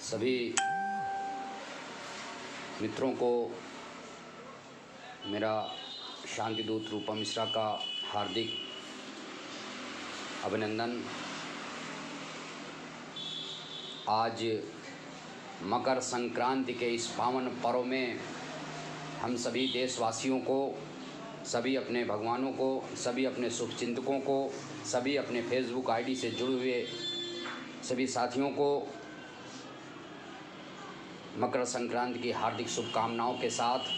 सभी मित्रों को मेरा शांति दूत रूपा मिश्रा का हार्दिक अभिनंदन। आज मकर संक्रांति के इस पावन पर्व में हम सभी देशवासियों को, सभी अपने भगवानों को, सभी अपने शुभचिंतकों को, सभी अपने फेसबुक आईडी से जुड़े हुए सभी साथियों को मकर संक्रांति की हार्दिक शुभकामनाओं के साथ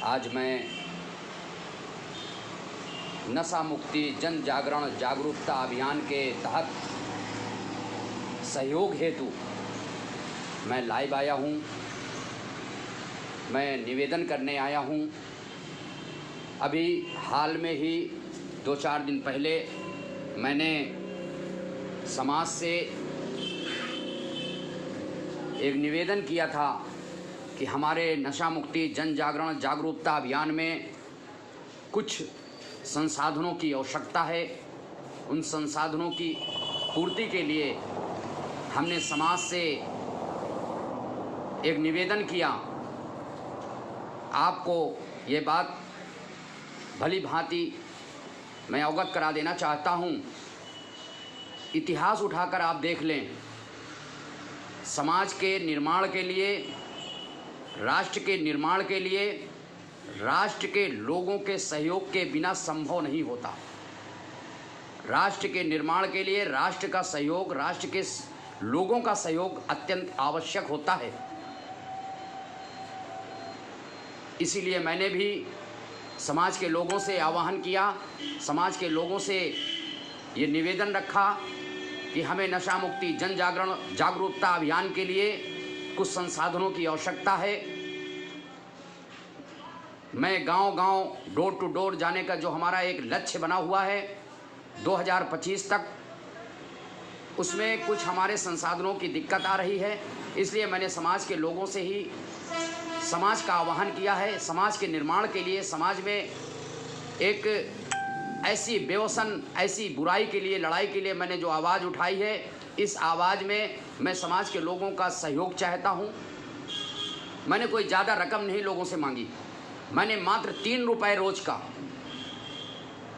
आज मैं नशा मुक्ति जन जागरण जागरूकता अभियान के तहत सहयोग हेतु मैं लाइव आया हूँ। मैं निवेदन करने आया हूँ। अभी हाल में ही 2-4 दिन पहले मैंने समाज से एक निवेदन किया था कि हमारे नशा मुक्ति जन जागरण जागरूकता अभियान में कुछ संसाधनों की आवश्यकता है। उन संसाधनों की पूर्ति के लिए हमने समाज से एक निवेदन किया। आपको ये बात भली भांति मैं अवगत करा देना चाहता हूँ। इतिहास उठाकर आप देख लें, समाज के निर्माण के लिए, राष्ट्र के निर्माण के लिए राष्ट्र के लोगों के सहयोग के बिना संभव नहीं होता। राष्ट्र के निर्माण के लिए राष्ट्र का सहयोग, राष्ट्र के लोगों का सहयोग अत्यंत आवश्यक होता है। इसीलिए मैंने भी समाज के लोगों से आह्वान किया, समाज के लोगों से ये निवेदन रखा कि हमें नशा मुक्ति जन जागरण जागरूकता अभियान के लिए कुछ संसाधनों की आवश्यकता है। मैं गांव-गांव, डोर टू डोर जाने का जो हमारा एक लक्ष्य बना हुआ है 2025 तक, उसमें कुछ हमारे संसाधनों की दिक्कत आ रही है। इसलिए मैंने समाज के लोगों से ही समाज का आह्वान किया है। समाज के निर्माण के लिए, समाज में एक ऐसी बेवसन, ऐसी बुराई के लिए, लड़ाई के लिए मैंने जो आवाज़ उठाई है, इस आवाज़ में मैं समाज के लोगों का सहयोग चाहता हूँ। मैंने कोई ज़्यादा रकम नहीं लोगों से मांगी, मैंने मात्र 3 रुपए रोज का।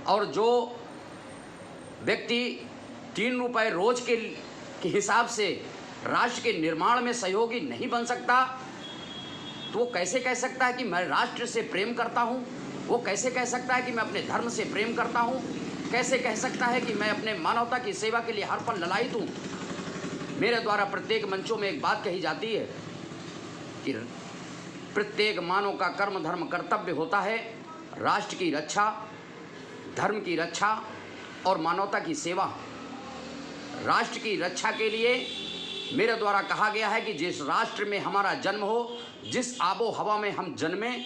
और जो व्यक्ति 3 रुपए रोज के हिसाब से राष्ट्र के निर्माण में सहयोगी नहीं बन सकता, तो वो कैसे कह सकता है कि मैं राष्ट्र से प्रेम करता हूँ? वो कैसे कह सकता है कि मैं अपने धर्म से प्रेम करता हूँ? कैसे कह सकता है कि मैं अपने मानवता की सेवा के लिए हर पल ललायित हूँ? मेरे द्वारा प्रत्येक मंचों में एक बात कही जाती है कि प्रत्येक मानव का कर्म धर्म कर्तव्य होता है राष्ट्र की रक्षा, धर्म की रक्षा और मानवता की सेवा। राष्ट्र की रक्षा के लिए मेरे द्वारा कहा गया है कि जिस राष्ट्र में हमारा जन्म हो, जिस आबो हवा में हम जन्में,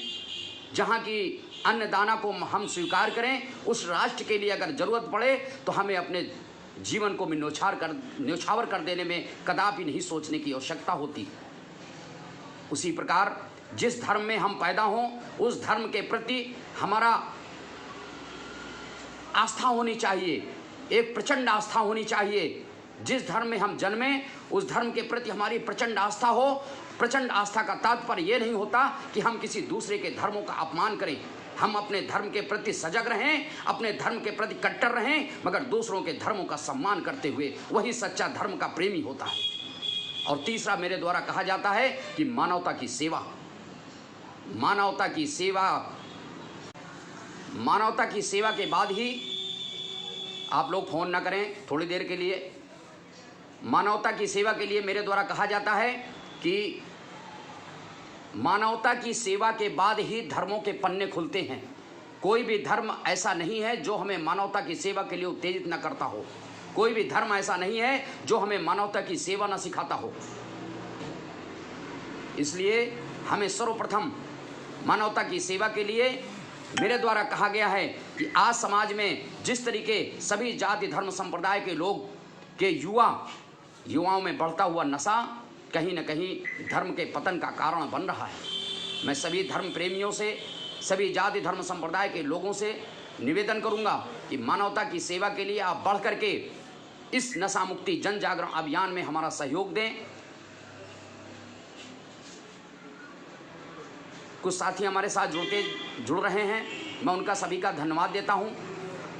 जहाँ की अन्नदाना को हम स्वीकार करें, उस राष्ट्र के लिए अगर ज़रूरत पड़े तो हमें अपने जीवन को न्यौछावर कर देने में कदापि नहीं सोचने की आवश्यकता होती। उसी प्रकार जिस धर्म में हम पैदा हों, उस धर्म के प्रति हमारा आस्था होनी चाहिए, एक प्रचंड आस्था होनी चाहिए। जिस धर्म में हम जन्में, उस धर्म के प्रति हमारी प्रचंड आस्था हो। प्रचंड आस्था का तात्पर्य ये नहीं होता कि हम किसी दूसरे के धर्मों का अपमान करें। हम अपने धर्म के प्रति सजग रहें, अपने धर्म के प्रति कट्टर रहें, मगर दूसरों के धर्मों का सम्मान करते हुए। वही सच्चा धर्म का प्रेमी होता है। और तीसरा मेरे द्वारा कहा जाता है कि मानवता की सेवा। मानवता की सेवा, मानवता की सेवा के बाद ही आप लोग फोन ना करें थोड़ी देर के लिए। मानवता की सेवा के लिए मेरे द्वारा कहा जाता है कि मानवता की सेवा के बाद ही धर्मों के पन्ने खुलते हैं। कोई भी धर्म ऐसा नहीं है जो हमें मानवता की सेवा के लिए उत्तेजित न करता हो। कोई भी धर्म ऐसा नहीं है जो हमें मानवता की सेवा न सिखाता हो। इसलिए हमें सर्वप्रथम मानवता की सेवा के लिए मेरे द्वारा कहा गया है कि आज समाज में जिस तरीके सभी जाति धर्म संप्रदाय के लोग के युवाओं में बढ़ता हुआ नशा कहीं न कहीं धर्म के पतन का कारण बन रहा है। मैं सभी धर्म प्रेमियों से, सभी जाति धर्म संप्रदाय के लोगों से निवेदन करूंगा कि मानवता की सेवा के लिए आप बढ़ करके इस नशा मुक्ति जन जागरण अभियान में हमारा सहयोग दें। कुछ साथी हमारे साथ जुड़ रहे हैं, मैं उनका सभी का धन्यवाद देता हूं।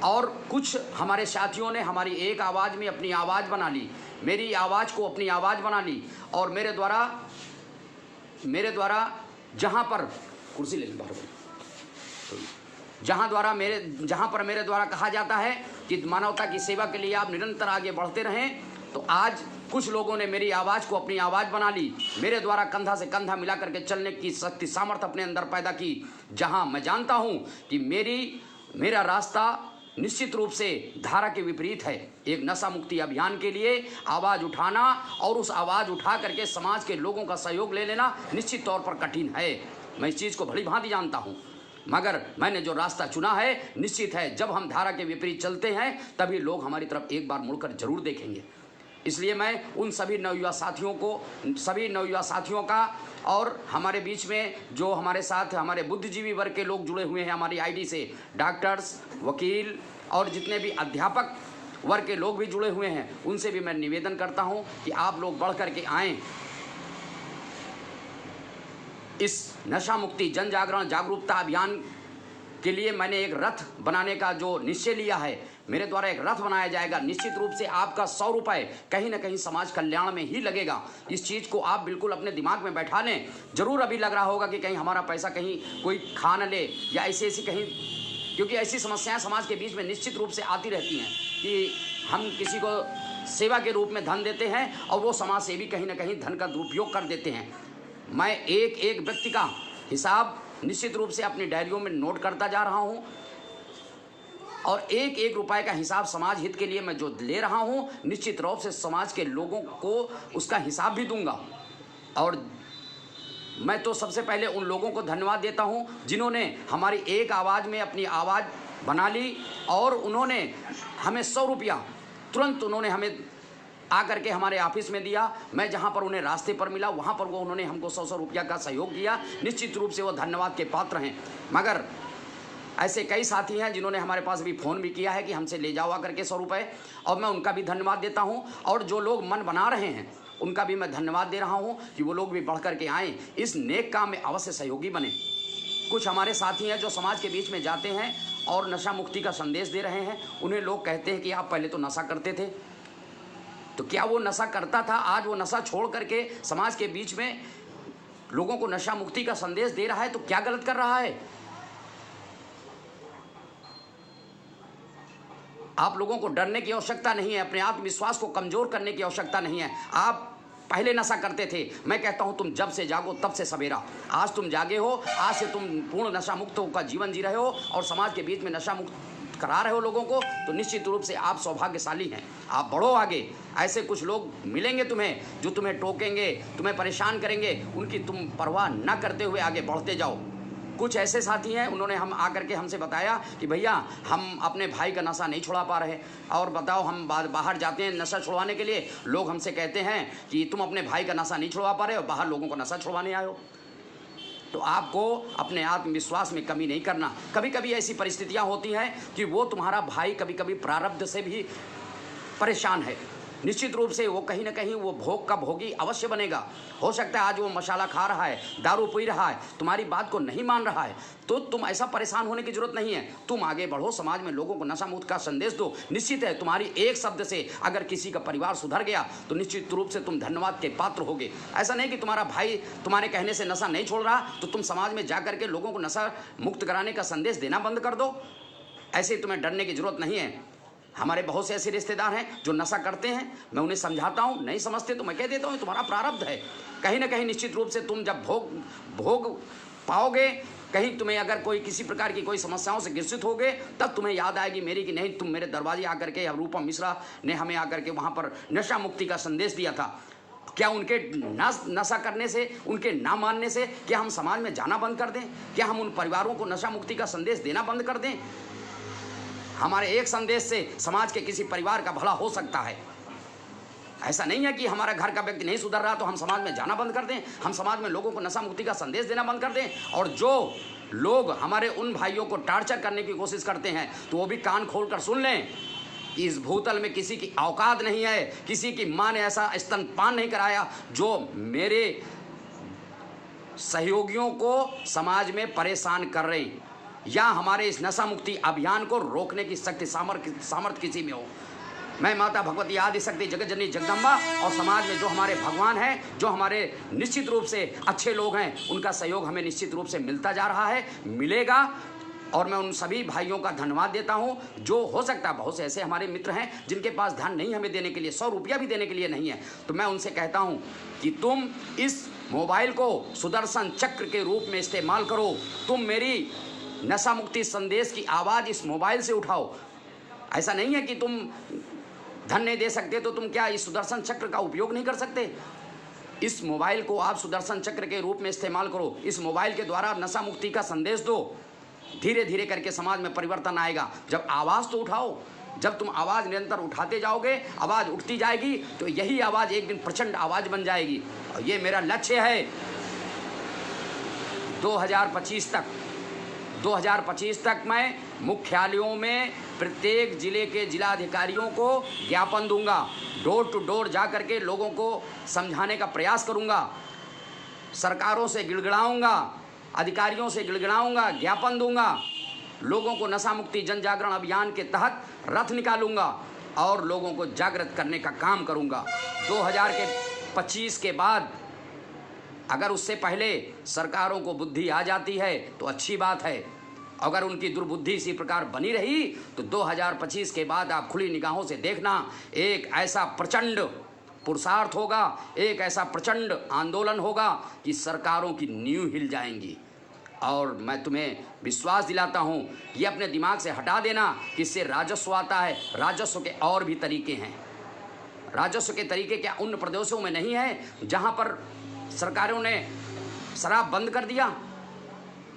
और कुछ हमारे साथियों ने हमारी एक आवाज़ में अपनी आवाज़ बना ली, मेरी आवाज़ को अपनी आवाज़ बना ली, और मेरे द्वारा जहां पर कुर्सी ले लें, जहां पर मेरे द्वारा कहा जाता है कि मानवता की सेवा के लिए आप निरंतर आगे बढ़ते रहें, तो आज कुछ लोगों ने मेरी आवाज़ को अपनी आवाज़ बना ली, मेरे द्वारा कंधा से कंधा मिला करके चलने की शक्ति सामर्थ्य अपने अंदर पैदा की। जहां मैं जानता हूं कि मेरा रास्ता निश्चित रूप से धारा के विपरीत है। एक नशा मुक्ति अभियान के लिए आवाज़ उठाना और उस आवाज़ उठा करके समाज के लोगों का सहयोग ले लेना निश्चित तौर पर कठिन है। मैं इस चीज़ को भली भांति जानता हूँ, मगर मैंने जो रास्ता चुना है निश्चित है जब हम धारा के विपरीत चलते हैं तभी लोग हमारी तरफ एक बार मुड़कर जरूर देखेंगे। इसलिए मैं उन सभी नवयुवा साथियों का और हमारे बीच में जो हमारे साथ हमारे बुद्धिजीवी वर्ग के लोग जुड़े हुए हैं हमारी आईडी से, डॉक्टर्स, वकील और जितने भी अध्यापक वर्ग के लोग भी जुड़े हुए हैं, उनसे भी मैं निवेदन करता हूं कि आप लोग बढ़ करके आएँ। इस नशा मुक्ति जन जागरण जागरूकता अभियान के लिए मैंने एक रथ बनाने का जो निश्चय लिया है, मेरे द्वारा एक रथ बनाया जाएगा। निश्चित रूप से आपका 100 रुपये कहीं ना कहीं समाज कल्याण में ही लगेगा। इस चीज़ को आप बिल्कुल अपने दिमाग में बैठा लें। जरूर अभी लग रहा होगा कि कहीं हमारा पैसा कहीं कोई खा न ले या ऐसी कहीं, क्योंकि ऐसी समस्याएं समाज के बीच में निश्चित रूप से आती रहती हैं कि हम किसी को सेवा के रूप में धन देते हैं और वो समाज सेवी कहीं ना कहीं धन का दुरुपयोग कर देते हैं। मैं एक एक व्यक्ति का हिसाब निश्चित रूप से अपनी डायरियों में नोट करता जा रहा हूं और एक एक रुपए का हिसाब समाज हित के लिए मैं जो ले रहा हूं, निश्चित रूप से समाज के लोगों को उसका हिसाब भी दूंगा। और मैं तो सबसे पहले उन लोगों को धन्यवाद देता हूं जिन्होंने हमारी एक आवाज़ में अपनी आवाज़ बना ली और उन्होंने हमें 100 रुपया तुरंत उन्होंने हमें आकर के हमारे ऑफिस में दिया। मैं जहां पर उन्हें रास्ते पर मिला वहां पर वो उन्होंने हमको 100 रुपया का सहयोग दिया। निश्चित रूप से वो धन्यवाद के पात्र हैं। मगर ऐसे कई साथी हैं जिन्होंने हमारे पास भी फ़ोन भी किया है कि हमसे ले जाओ आकर के 100 रुपये, और मैं उनका भी धन्यवाद देता हूं। और जो लोग मन बना रहे हैं उनका भी मैं धन्यवाद दे रहा हूं कि वो लोग भी बढ़ कर के आएँ, इस नेक काम में अवश्य सहयोगी बने। कुछ हमारे साथी हैं जो समाज के बीच में जाते हैं और नशा मुक्ति का संदेश दे रहे हैं। उन्हें लोग कहते हैं कि आप पहले तो नशा करते थे, तो क्या वो नशा करता था, आज वो नशा छोड़ करके समाज के बीच में लोगों को नशा मुक्ति का संदेश दे रहा है, तो क्या गलत कर रहा है? आप लोगों को डरने की आवश्यकता नहीं है, अपने आत्मविश्वास को कमजोर करने की आवश्यकता नहीं है। आप पहले नशा करते थे, मैं कहता हूं तुम जब से जागो तब से सवेरा। आज तुम जागे हो, आज से तुम पूर्ण नशा मुक्त का जीवन जी रहे हो और समाज के बीच में नशा मुक्त करा रहे हो लोगों को, तो निश्चित रूप से आप सौभाग्यशाली हैं। आप बढ़ो आगे। ऐसे कुछ लोग मिलेंगे तुम्हें जो तुम्हें टोकेंगे, तुम्हें परेशान करेंगे, उनकी तुम परवाह न करते हुए आगे बढ़ते जाओ। कुछ ऐसे साथी हैं, उन्होंने हम आकर के हमसे बताया कि भैया हम अपने भाई का नशा नहीं छुड़ा पा रहे, और बताओ हम बाहर जाते हैं नशा छुड़वाने के लिए, लोग हमसे कहते हैं कि तुम अपने भाई का नशा नहीं छुड़वा पा रहे और बाहर लोगों को नशा छुड़वाने आए हो। तो आपको अपने आत्मविश्वास में कमी नहीं करना। कभी कभी ऐसी परिस्थितियां होती हैं कि वो तुम्हारा भाई कभी कभी प्रारब्ध से भी परेशान है। निश्चित रूप से वो कहीं ना कहीं वो भोग का भोगी अवश्य बनेगा। हो सकता है आज वो मसाला खा रहा है, दारू पी रहा है, तुम्हारी बात को नहीं मान रहा है, तो तुम ऐसा परेशान होने की जरूरत नहीं है। तुम आगे बढ़ो, समाज में लोगों को नशा मुक्त का संदेश दो। निश्चित है तुम्हारी एक शब्द से अगर किसी का परिवार सुधर गया तो निश्चित रूप से तुम धन्यवाद के पात्र होगे। ऐसा नहीं कि तुम्हारा भाई तुम्हारे कहने से नशा नहीं छोड़ रहा तो तुम समाज में जाकर के लोगों को नशा मुक्त कराने का संदेश देना बंद कर दो। ऐसे तुम्हें डरने की जरूरत नहीं है। हमारे बहुत से ऐसे रिश्तेदार हैं जो नशा करते हैं, मैं उन्हें समझाता हूं, नहीं समझते तो मैं कह देता हूं तुम्हारा प्रारब्ध है। कहीं ना कहीं निश्चित रूप से तुम जब भोग पाओगे, कहीं तुम्हें अगर कोई किसी प्रकार की कोई समस्याओं से ग्रसित होगे, तब तुम्हें याद आएगी मेरी कि नहीं, तुम मेरे दरवाजे आकर के, रूपम मिश्रा ने हमें आकर के वहाँ पर नशा मुक्ति का संदेश दिया था। क्या उनके नशा करने से, उनके ना मानने से क्या हम समाज में जाना बंद कर दें? क्या हम उन परिवारों को नशा मुक्ति का संदेश देना बंद कर दें? हमारे एक संदेश से समाज के किसी परिवार का भला हो सकता है। ऐसा नहीं है कि हमारा घर का व्यक्ति नहीं सुधर रहा तो हम समाज में जाना बंद कर दें, हम समाज में लोगों को नशा मुक्ति का संदेश देना बंद कर दें। और जो लोग हमारे उन भाइयों को टार्चर करने की कोशिश करते हैं तो वो भी कान खोल कर सुन लें। कि इस भूतल में किसी की औकात नहीं है, किसी की माँ ने ऐसा स्तनपान नहीं कराया जो मेरे सहयोगियों को समाज में परेशान कर रहे हैं, या हमारे इस नशा मुक्ति अभियान को रोकने की शक्ति सामर्थ्य किसी में हो। मैं माता भगवती आदि शक्ति जगत जननी जगदम्बा और समाज में जो हमारे भगवान हैं, जो हमारे निश्चित रूप से अच्छे लोग हैं, उनका सहयोग हमें निश्चित रूप से मिलता जा रहा है, मिलेगा। और मैं उन सभी भाइयों का धन्यवाद देता हूं, जो हो सकता है बहुत से ऐसे हमारे मित्र हैं जिनके पास धन नहीं हमें देने के लिए, 100 रुपया भी देने के लिए नहीं है, तो मैं उनसे कहता हूं कि तुम इस मोबाइल को सुदर्शन चक्र के रूप में इस्तेमाल करो। तुम मेरी नशा मुक्ति संदेश की आवाज़ इस मोबाइल से उठाओ। ऐसा नहीं है कि तुम धन नहीं दे सकते तो तुम क्या इस सुदर्शन चक्र का उपयोग नहीं कर सकते। इस मोबाइल को आप सुदर्शन चक्र के रूप में इस्तेमाल करो। इस मोबाइल के द्वारा नशा मुक्ति का संदेश दो। धीरे धीरे करके समाज में परिवर्तन आएगा। जब आवाज़ तो उठाओ, जब तुम आवाज़ निरंतर उठाते जाओगे, आवाज़ उठती जाएगी, तो यही आवाज़ एक दिन प्रचंड आवाज़ बन जाएगी। और ये मेरा लक्ष्य है 2025 तक मैं मुख्यालयों में प्रत्येक जिले के जिलाधिकारियों को ज्ञापन दूंगा। डोर टू डोर जा करके लोगों को समझाने का प्रयास करूंगा। सरकारों से गिड़गिड़ाऊंगा, अधिकारियों से गिड़गिड़ाऊंगा, ज्ञापन दूंगा। लोगों को नशा मुक्ति जन जागरण अभियान के तहत रथ निकालूंगा और लोगों को जागृत करने का काम करूंगा। 2025 के बाद अगर उससे पहले सरकारों को बुद्धि आ जाती है तो अच्छी बात है। अगर उनकी दुर्बुद्धि इसी प्रकार बनी रही तो 2025 के बाद आप खुली निगाहों से देखना, एक ऐसा प्रचंड पुरुषार्थ होगा, एक ऐसा प्रचंड आंदोलन होगा कि सरकारों की नींव हिल जाएंगी। और मैं तुम्हें विश्वास दिलाता हूँ, ये अपने दिमाग से हटा देना कि इससे राजस्व आता है। राजस्व के और भी तरीके हैं। राजस्व के तरीके क्या उन प्रदेशों में नहीं है जहाँ पर सरकारों ने शराब बंद कर दिया,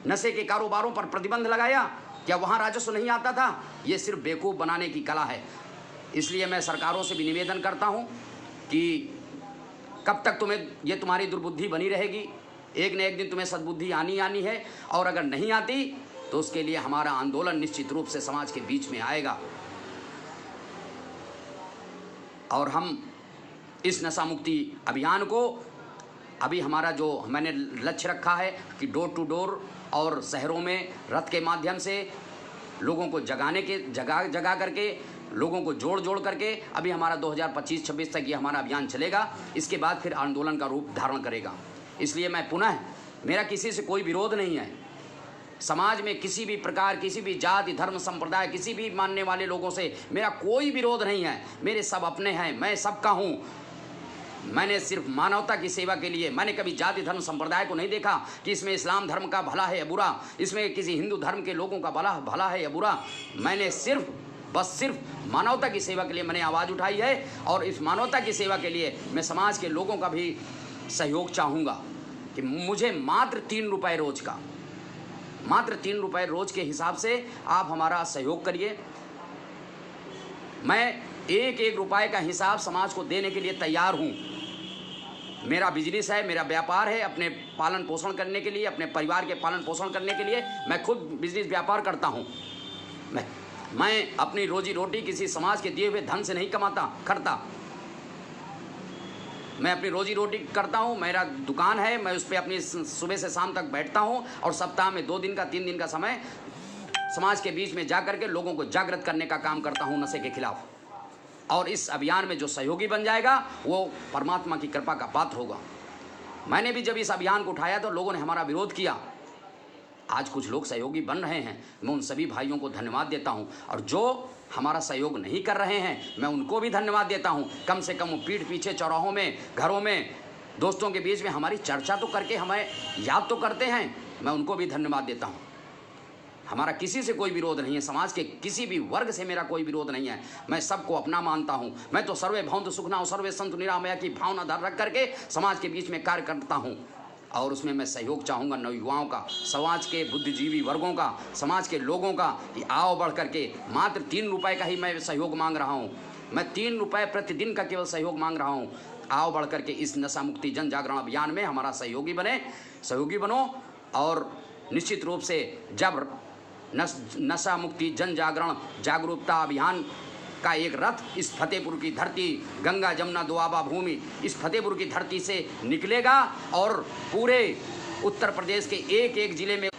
नशे के कारोबारों पर प्रतिबंध लगाया? क्या वहाँ राजस्व नहीं आता था? ये सिर्फ बेवकूफ़ बनाने की कला है। इसलिए मैं सरकारों से भी निवेदन करता हूँ कि कब तक ये तुम्हारी दुर्बुद्धि बनी रहेगी। एक न एक दिन तुम्हें सद्बुद्धि आनी है, और अगर नहीं आती तो उसके लिए हमारा आंदोलन निश्चित रूप से समाज के बीच में आएगा। और हम इस नशा मुक्ति अभियान को अभी हमारा जो मैंने लक्ष्य रखा है कि डोर टू डोर और शहरों में रथ के माध्यम से लोगों को जगा करके, लोगों को जोड़ करके, अभी हमारा 2025-26 तक ये हमारा अभियान चलेगा। इसके बाद फिर आंदोलन का रूप धारण करेगा। इसलिए मैं पुनः, मेरा किसी से कोई विरोध नहीं है। समाज में किसी भी प्रकार, किसी भी जाति धर्म संप्रदाय, किसी भी मानने वाले लोगों से मेरा कोई विरोध नहीं है। मेरे सब अपने हैं, मैं सबका हूँ। मैंने सिर्फ मानवता की सेवा के लिए, मैंने कभी जाति धर्म संप्रदाय को नहीं देखा कि इसमें इस्लाम धर्म का भला है या बुरा, इसमें किसी हिंदू धर्म के लोगों का भला है या बुरा। मैंने सिर्फ मानवता की सेवा के लिए मैंने आवाज़ उठाई है। और इस मानवता की सेवा के लिए मैं समाज के लोगों का भी सहयोग चाहूँगा कि मुझे मात्र 3 रुपये रोज का, मात्र 3 रुपये रोज के हिसाब से आप हमारा सहयोग करिए। मैं एक रुपये का हिसाब समाज को देने के लिए तैयार हूँ। मेरा बिजनेस है, मेरा व्यापार है, अपने पालन पोषण करने के लिए, अपने परिवार के पालन पोषण करने के लिए मैं खुद बिजनेस व्यापार करता हूँ। मैं अपनी रोजी रोटी किसी समाज के दिए हुए धन से नहीं करता। मैं अपनी रोजी रोटी करता हूँ। मेरा दुकान है, मैं उस पर अपनी सुबह से शाम तक बैठता हूँ और सप्ताह में 2 दिन का 3 दिन का समय समाज के बीच में जा करके लोगों को जागृत करने का काम करता हूँ नशे के खिलाफ। और इस अभियान में जो सहयोगी बन जाएगा वो परमात्मा की कृपा का पात्र होगा। मैंने भी जब इस अभियान को उठाया तो लोगों ने हमारा विरोध किया। आज कुछ लोग सहयोगी बन रहे हैं, मैं उन सभी भाइयों को धन्यवाद देता हूं। और जो हमारा सहयोग नहीं कर रहे हैं मैं उनको भी धन्यवाद देता हूं। कम से कम वो पीठ पीछे चौराहों में, घरों में, दोस्तों के बीच में हमारी चर्चा तो करके हमें याद तो करते हैं। मैं उनको भी धन्यवाद देता हूं। हमारा किसी से कोई विरोध नहीं है, समाज के किसी भी वर्ग से मेरा कोई विरोध नहीं है। मैं सबको अपना मानता हूं। मैं तो सर्वे भवन्तु सुखिनः, सर्वे सन्तु निरामया की भावना धार रख करके समाज के बीच में कार्य करता हूं। और उसमें मैं सहयोग चाहूँगा नवयुवाओं का, समाज के बुद्धिजीवी वर्गों का, समाज के लोगों का कि आओ बढ़ करके। मात्र 3 रुपये का ही मैं सहयोग मांग रहा हूँ। मैं 3 रुपये प्रतिदिन का केवल सहयोग मांग रहा हूँ। आओ बढ़ करके इस नशा मुक्ति जन जागरण अभियान में हमारा सहयोगी बनो। और निश्चित रूप से जब नशा मुक्ति जन जागरण जागरूकता अभियान का एक रथ इस फतेहपुर की धरती, गंगा जमुना दोआबा भूमि, इस फतेहपुर की धरती से निकलेगा और पूरे उत्तर प्रदेश के एक एक ज़िले में,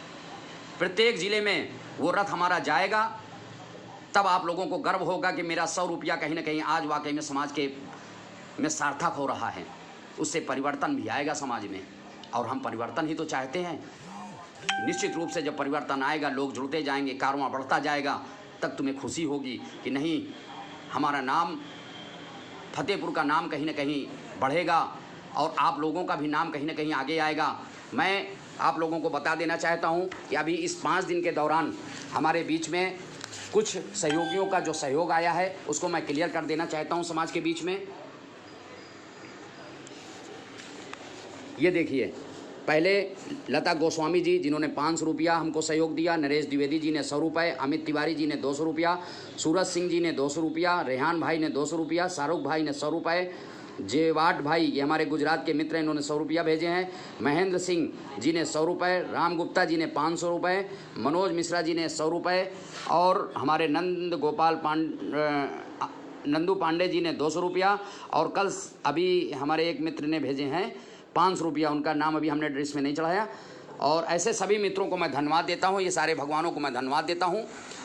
प्रत्येक ज़िले में वो रथ हमारा जाएगा। तब आप लोगों को गर्व होगा कि मेरा 100 रुपया कहीं ना कहीं आज वाकई में समाज के में सार्थक हो रहा है। उससे परिवर्तन भी आएगा समाज में, और हम परिवर्तन ही तो चाहते हैं। निश्चित रूप से जब परिवर्तन आएगा, लोग जुड़ते जाएंगे, कारवां बढ़ता जाएगा, तब तुम्हें खुशी होगी कि नहीं, हमारा नाम, फतेहपुर का नाम कहीं ना कहीं बढ़ेगा और आप लोगों का भी नाम कहीं ना कहीं आगे आएगा। मैं आप लोगों को बता देना चाहता हूं कि अभी इस 5 दिन के दौरान हमारे बीच में कुछ सहयोगियों का जो सहयोग आया है उसको मैं क्लियर कर देना चाहता हूं समाज के बीच में। ये देखिए, पहले लता गोस्वामी जी जिन्होंने 500 रुपया हमको सहयोग दिया, नरेश द्विवेदी जी ने 100 रुपये, अमित तिवारी जी ने 200 रुपया, सूरज सिंह जी ने 200 रुपया, रेहान भाई ने 200 रुपया, शाहरुख भाई ने 100 रुपये, जेवाट भाई ये हमारे गुजरात के मित्र हैं, इन्होंने 100 रुपया भेजे हैं, महेंद्र सिंह जी ने 100 रुपये, राम गुप्ता जी ने 500 रुपये, मनोज मिश्रा जी ने 100 रुपये, और हमारे नंदू पांडे जी ने 200 रुपया, और कल अभी हमारे एक मित्र ने भेजे हैं 500 रुपया, उनका नाम अभी हमने ड्रेस में नहीं चढ़ाया। और ऐसे सभी मित्रों को मैं धन्यवाद देता हूं, ये सारे भगवानों को मैं धन्यवाद देता हूं,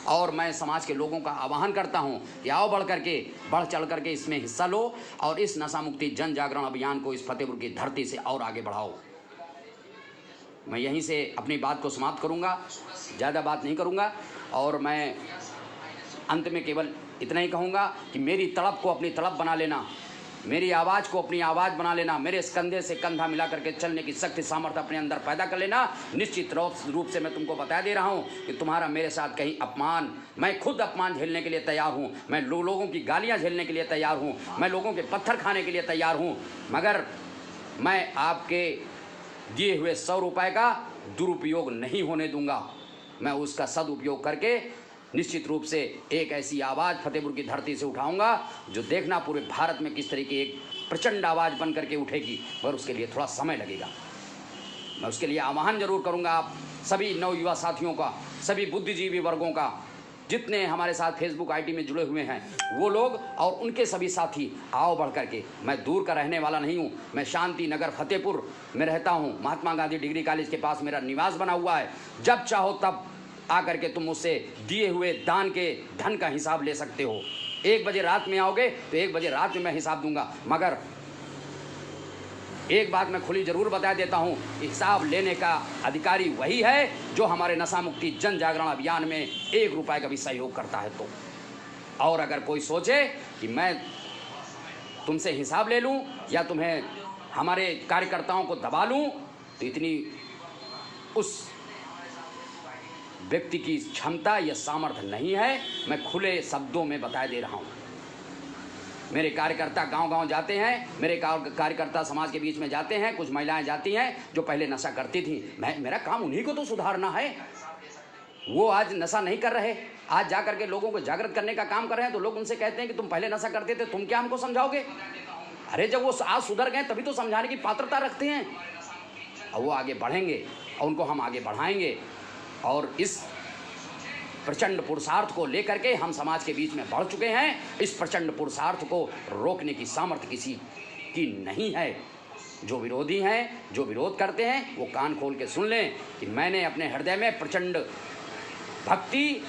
और मैं समाज के लोगों का आह्वान करता हूं कि आओ बढ़ चढ़ करके इसमें हिस्सा लो और इस नशा मुक्ति जन जागरण अभियान को इस फतेहपुर की धरती से और आगे बढ़ाओ। मैं यहीं से अपनी बात को समाप्त करूंगा, ज़्यादा बात नहीं करूंगा, और मैं अंत में केवल इतना ही कहूँगा कि मेरी तड़प को अपनी तड़प बना लेना, मेरी आवाज़ को अपनी आवाज़ बना लेना, मेरे इस कंधे से कंधा मिला करके चलने की शक्ति सामर्थ्य अपने अंदर पैदा कर लेना। निश्चित रूप से मैं तुमको बता दे रहा हूँ कि तुम्हारा मेरे साथ कहीं अपमान, मैं खुद अपमान झेलने के लिए तैयार हूँ, मैं लोगों की गालियाँ झेलने के लिए तैयार हूँ, मैं लोगों के पत्थर खाने के लिए तैयार हूँ, मगर मैं आपके दिए हुए 100 रुपये का दुरुपयोग नहीं होने दूंगा। मैं उसका सदुपयोग करके निश्चित रूप से एक ऐसी आवाज़ फतेहपुर की धरती से उठाऊंगा जो देखना पूरे भारत में किस तरीके एक प्रचंड आवाज़ बन करके उठेगी, पर उसके लिए थोड़ा समय लगेगा। मैं उसके लिए आह्वान जरूर करूंगा आप सभी नवयुवा साथियों का, सभी बुद्धिजीवी वर्गों का, जितने हमारे साथ फेसबुक आईडी में जुड़े हुए हैं वो लोग और उनके सभी साथी, आओ बढ़ करके। मैं दूर का रहने वाला नहीं हूँ, मैं शांति नगर फतेहपुर में रहता हूँ, महात्मा गांधी डिग्री कॉलेज के पास मेरा निवास बना हुआ है। जब चाहो तब आकर के तुम मुझसे दिए हुए दान के धन का हिसाब ले सकते हो। 1 बजे रात में आओगे तो 1 बजे रात में मैं हिसाब दूंगा, मगर एक बात मैं खुली जरूर बता देता हूं, हिसाब लेने का अधिकारी वही है जो हमारे नशा मुक्ति जन जागरण अभियान में 1 रुपए का भी सहयोग करता है तो। और अगर कोई सोचे कि मैं तुमसे हिसाब ले लूं या तुम्हें हमारे कार्यकर्ताओं को दबा लूं, तो इतनी उस व्यक्ति की क्षमता या सामर्थ्य नहीं है। मैं खुले शब्दों में बता दे रहा हूं। मेरे कार्यकर्ता गांव-गांव जाते हैं, मेरे कार्यकर्ता समाज के बीच में जाते हैं, कुछ महिलाएं जाती हैं जो पहले नशा करती थी, मेरा काम उन्हीं को तो सुधारना है। वो आज नशा नहीं कर रहे, आज जा करके लोगों को जागृत करने का काम कर रहे हैं, तो लोग उनसे कहते हैं कि तुम पहले नशा करते थे, तुम क्या हमको समझाओगे? अरे जब वो आज सुधर गए तभी तो समझाने की पात्रता रखते हैं, और वो आगे बढ़ेंगे और उनको हम आगे बढ़ाएंगे। और इस प्रचंड पुरुषार्थ को लेकर के हम समाज के बीच में बढ़ चुके हैं। इस प्रचंड पुरुषार्थ को रोकने की सामर्थ्य किसी की नहीं है। जो विरोधी हैं, जो विरोध करते हैं, वो कान खोल के सुन लें कि मैंने अपने हृदय में प्रचंड भक्ति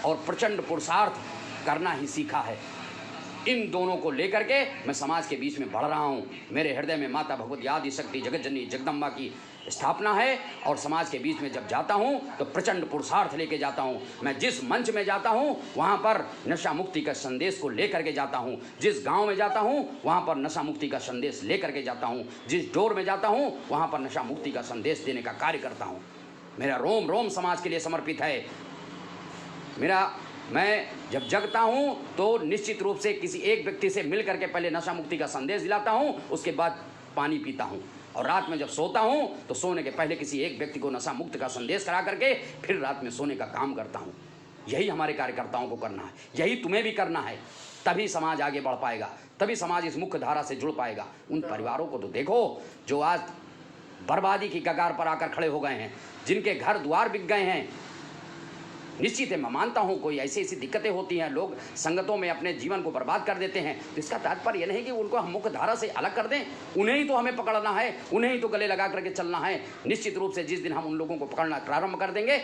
और प्रचंड पुरुषार्थ करना ही सीखा है। इन दोनों को लेकर के मैं समाज के बीच में बढ़ रहा हूँ। मेरे हृदय में माता भगवती आदि शक्ति जगत जननी जगदम्बा की स्थापना है, और समाज के बीच में जब जाता हूँ तो प्रचंड पुरुषार्थ लेके जाता हूँ। मैं जिस मंच में जाता हूँ वहाँ पर नशा मुक्ति का संदेश को लेकर के जाता हूँ। जिस गांव में जाता हूँ वहाँ पर नशा मुक्ति का संदेश लेकर के जाता हूँ। जिस डोर में जाता हूँ वहाँ पर नशा मुक्ति का संदेश देने का कार्य करता हूँ। मेरा रोम रोम समाज के लिए समर्पित है। मैं जब जगता हूँ तो निश्चित रूप से किसी एक व्यक्ति से मिल करके पहले नशा मुक्ति का संदेश दिलाता हूँ, उसके बाद पानी पीता हूँ, और रात में जब सोता हूँ तो सोने के पहले किसी एक व्यक्ति को नशा मुक्त का संदेश करा करके फिर रात में सोने का काम करता हूँ। यही हमारे कार्यकर्ताओं को करना है, यही तुम्हें भी करना है। तभी समाज आगे बढ़ पाएगा, तभी समाज इस मुख्य धारा से जुड़ पाएगा। उन परिवारों को तो देखो जो आज बर्बादी की कगार पर आकर खड़े हो गए हैं, जिनके घर द्वार बिक गए हैं, निश्चित है, मैं मानता हूँ कोई ऐसी ऐसी दिक्कतें होती हैं, लोग संगतों में अपने जीवन को बर्बाद कर देते हैं, तो इसका तात्पर्य यह नहीं कि उनको हम मुख्य धारा से अलग कर दें। उन्हें ही तो हमें पकड़ना है, उन्हें ही तो गले लगा करके चलना है। निश्चित रूप से जिस दिन हम उन लोगों को पकड़ना प्रारंभ कर देंगे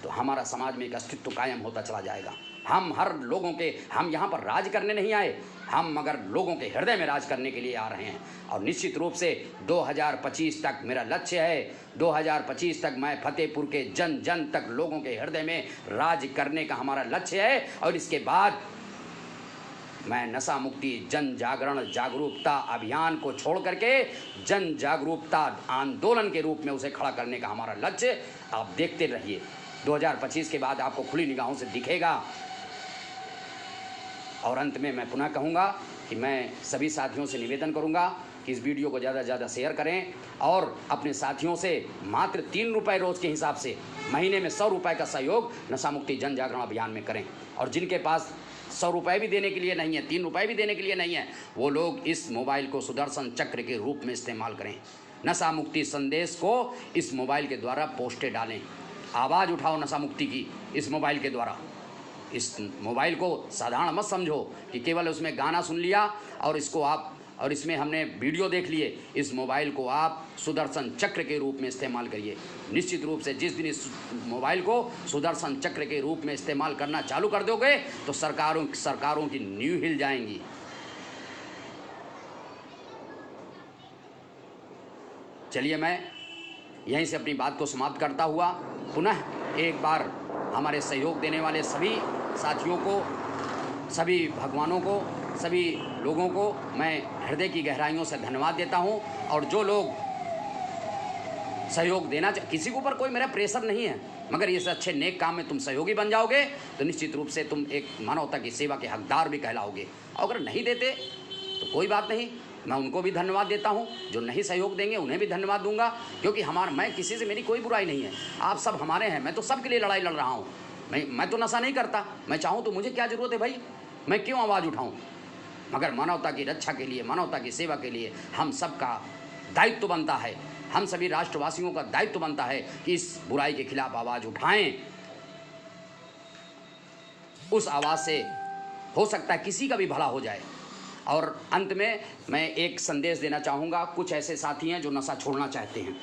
तो हमारा समाज में एक अस्तित्व कायम होता चला जाएगा। हम हर लोगों के, हम यहाँ पर राज करने नहीं आए, हम मगर लोगों के हृदय में राज करने के लिए आ रहे हैं। और निश्चित रूप से 2025 तक मेरा लक्ष्य है, 2025 तक मैं फतेहपुर के जन जन तक लोगों के हृदय में राज करने का हमारा लक्ष्य है। और इसके बाद मैं नशा मुक्ति जन जागरण जागरूकता अभियान को छोड़ करके जन जागरूकता आंदोलन के रूप में उसे खड़ा करने का हमारा लक्ष्य। आप देखते रहिए, 2025 के बाद आपको खुली निगाहों से दिखेगा। और अंत में मैं पुनः कहूँगा कि मैं सभी साथियों से निवेदन करूँगा कि इस वीडियो को ज़्यादा से ज़्यादा शेयर करें और अपने साथियों से मात्र 3 रुपये रोज़ के हिसाब से महीने में 100 रुपये का सहयोग नशा मुक्ति जन जागरण अभियान में करें। और जिनके पास 100 रुपये भी देने के लिए नहीं है, 3 रुपये भी देने के लिए नहीं है, वो लोग इस मोबाइल को सुदर्शन चक्र के रूप में इस्तेमाल करें। नशा मुक्ति संदेश को इस मोबाइल के द्वारा पोस्टें डालें। आवाज़ उठाओ नशा मुक्ति की इस मोबाइल के द्वारा। इस मोबाइल को साधारण मत समझो कि केवल उसमें गाना सुन लिया और इसको आप, और इसमें हमने वीडियो देख लिए। इस मोबाइल को आप सुदर्शन चक्र के रूप में इस्तेमाल करिए। निश्चित रूप से जिस दिन इस मोबाइल को सुदर्शन चक्र के रूप में इस्तेमाल करना चालू कर दोगे तो सरकारों की नींव हिल जाएंगी। चलिए, मैं यहीं से अपनी बात को समाप्त करता हुआ पुनः एक बार हमारे सहयोग देने वाले सभी साथियों को, सभी भगवानों को, सभी लोगों को मैं हृदय की गहराइयों से धन्यवाद देता हूं। और जो लोग सहयोग देना किसी के ऊपर कोई मेरा प्रेशर नहीं है, मगर इस अच्छे नेक काम में तुम सहयोगी बन जाओगे तो निश्चित रूप से तुम एक मानवता की सेवा के हकदार भी कहलाओगे। अगर नहीं देते तो कोई बात नहीं, मैं उनको भी धन्यवाद देता हूं। जो नहीं सहयोग देंगे उन्हें भी धन्यवाद दूंगा, क्योंकि मैं किसी से, मेरी कोई बुराई नहीं है। आप सब हमारे हैं, मैं तो सबके लिए लड़ाई लड़ रहा हूं। मैं तो नशा नहीं करता, मैं चाहूँ तो मुझे क्या ज़रूरत है भाई, मैं क्यों आवाज़ उठाऊँ। मगर मानवता की रक्षा के लिए, मानवता की सेवा के लिए हम सबका दायित्व बनता है, हम सभी राष्ट्रवासियों का दायित्व बनता है कि इस बुराई के खिलाफ आवाज़ उठाएं। उस आवाज़ से हो सकता है किसी का भी भला हो जाए। और अंत में मैं एक संदेश देना चाहूँगा। कुछ ऐसे साथी हैं जो नशा छोड़ना चाहते हैं।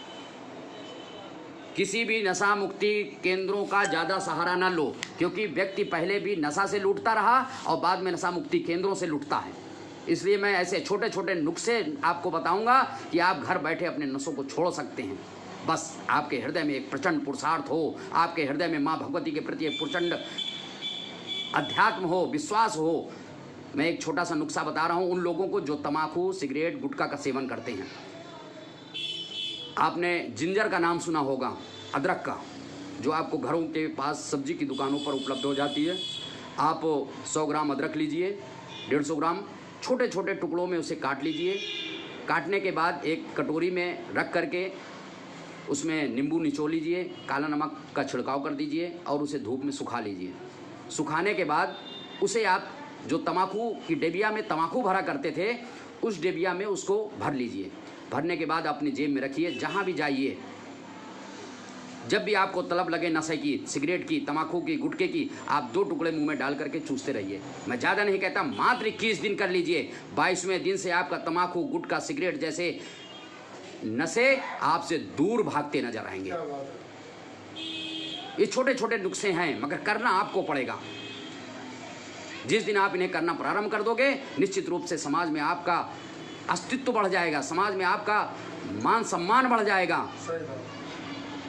किसी भी नशा मुक्ति केंद्रों का ज़्यादा सहारा ना लो, क्योंकि व्यक्ति पहले भी नशा से लूटता रहा और बाद में नशा मुक्ति केंद्रों से लूटता है। इसलिए मैं ऐसे छोटे छोटे नुस्खे आपको बताऊंगा कि आप घर बैठे अपने नशों को छोड़ सकते हैं। बस आपके हृदय में एक प्रचंड पुरुषार्थ हो, आपके हृदय में माँ भगवती के प्रति एक प्रचंड अध्यात्म हो, विश्वास हो। मैं एक छोटा सा नुस्खा बता रहा हूँ उन लोगों को जो तम्बाकू, सिगरेट, गुटखा का सेवन करते हैं। आपने जिंजर का नाम सुना होगा, अदरक का, जो आपको घरों के पास सब्जी की दुकानों पर उपलब्ध हो जाती है। आप 100 ग्राम अदरक लीजिए, 150 ग्राम छोटे छोटे टुकड़ों में उसे काट लीजिए। काटने के बाद एक कटोरी में रख करके उसमें नींबू निचोड़ लीजिए, काला नमक का छिड़काव कर दीजिए और उसे धूप में सुखा लीजिए। सुखाने के बाद उसे आप जो तम्बाकू की डेबिया में तम्बाकू भरा करते थे, उस डेबिया में उसको भर लीजिए। भरने के बाद अपनी जेब में रखिए। जहाँ भी जाइए, जब भी आपको तलब लगे नशे की, सिगरेट की, तम्बाकू की, गुटखे की, आप 2 टुकड़े मुंह में डाल करके चूसते रहिए। मैं ज़्यादा नहीं कहता, मात्र 21 दिन कर लीजिए। 22वें दिन से आपका तम्बाकू, गुटखा, सिगरेट जैसे नशे आपसे दूर भागते नजर आएंगे। ये छोटे छोटे नुस्खे हैं, मगर करना आपको पड़ेगा। जिस दिन आप इन्हें करना प्रारंभ कर दोगे, निश्चित रूप से समाज में आपका अस्तित्व बढ़ जाएगा, समाज में आपका मान सम्मान बढ़ जाएगा।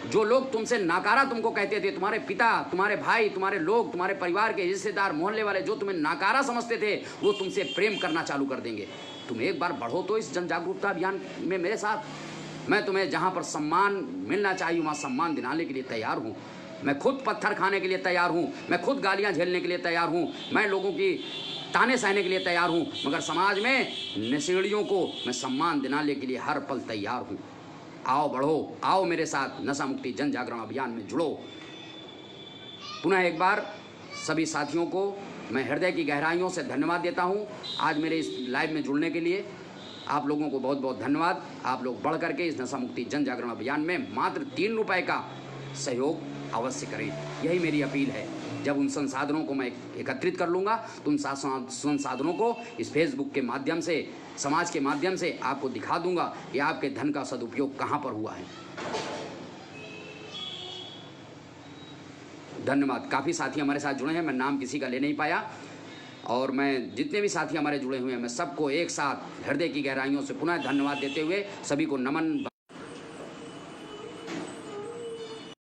जो लोग तुमसे नाकारा तुमको कहते थे, तुम्हारे पिता, तुम्हारे भाई, तुम्हारे लोग, तुम्हारे परिवार के रिश्तेदार, मोहल्ले वाले, जो तुम्हें नाकारा समझते थे, वो तुमसे प्रेम करना चालू कर देंगे। तुम एक बार बढ़ो तो इस जन जागरूकता अभियान में मेरे साथ। मैं तुम्हें जहाँ पर सम्मान मिलना चाहिए वहाँ सम्मान दिलाने के लिए तैयार हूँ। मैं खुद पत्थर खाने के लिए तैयार हूँ, मैं खुद गालियाँ झेलने के लिए तैयार हूँ, मैं लोगों की ताने सहने के लिए तैयार हूँ, मगर समाज में नशेड़ियों को मैं सम्मान दिलाने के लिए हर पल तैयार हूँ। आओ, बढ़ो, आओ मेरे साथ नशा मुक्ति जन जागरण अभियान में जुड़ो। पुनः एक बार सभी साथियों को मैं हृदय की गहराइयों से धन्यवाद देता हूँ आज मेरे इस लाइव में जुड़ने के लिए। आप लोगों को बहुत बहुत धन्यवाद। आप लोग बढ़ करके इस नशा मुक्ति जन जागरण अभियान में मात्र 3 रुपये का सहयोग अवश्य करें। यही मेरी अपील है। जब उन संसाधनों को मैं एकत्रित कर लूँगा तो उन संसाधनों को इस फेसबुक के माध्यम से, समाज के माध्यम से आपको दिखा दूंगा कि आपके धन का सदुपयोग कहाँ पर हुआ है। धन्यवाद। काफ़ी साथी हमारे साथ जुड़े हैं, मैं नाम किसी का ले नहीं पाया, और मैं जितने भी साथी हमारे जुड़े हुए हैं मैं सबको एक साथ हृदय की गहराइयों से पुनः धन्यवाद देते हुए सभी को नमन।